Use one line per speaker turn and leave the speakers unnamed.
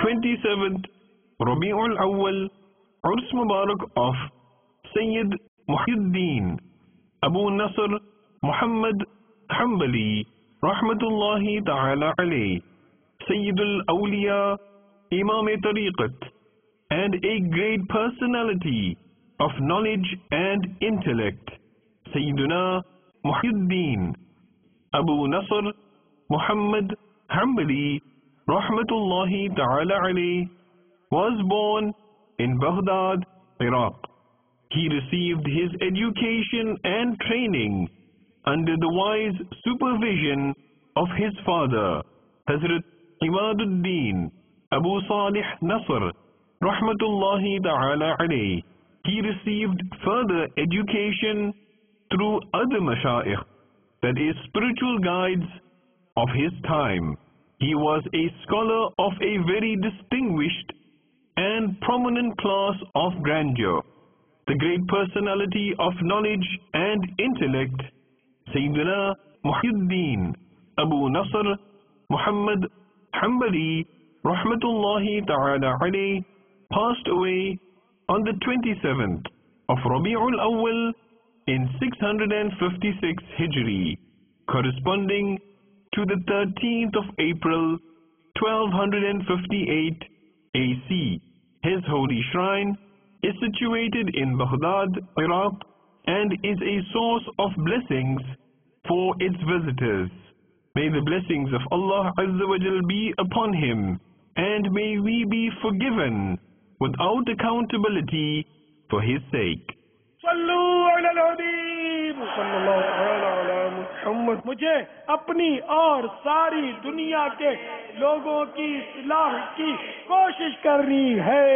27th Rabi'ul Awwal, Urs Mubarak of Sayyid Muhyiddin Abu Nasr Muhammad Hanbali Rahmatullahi Ta'ala alayh, Sayyidul Awliya, Imam-e-Tariqat, and a great personality of knowledge and intellect, Sayyiduna Muhyiddin Abu Nasr Muhammad Hanbali Rahmatullahi Ta'ala alayh, was born in Baghdad, Iraq. He received his education and training under the wise supervision of his father, Hazrat Imaduddin Abu Salih Nasr Rahmatullahi Ta'ala alayh. He received further education through other mashayikh, that is, spiritual guides of his time. He was a scholar of a very distinguished and prominent class of grandeur. The great personality of knowledge and intellect, Sayyidina Muhyiddin Abu Nasr Muhammad Hanbali Rahmatullahi Ta'ala alayh, passed away on the 27th of Rabi'ul Awwal in 656 Hijri, corresponding to the 13th of April 1258 AC. His holy shrine is situated in Baghdad, Iraq, and is a source of blessings for its visitors. May the blessings of Allah Azza wa Jal be upon him, and may we be forgiven without accountability for his sake.
मुझे अपनी और सारी दुनिया के लोगों की इस्लाह की कोशिश करनी है।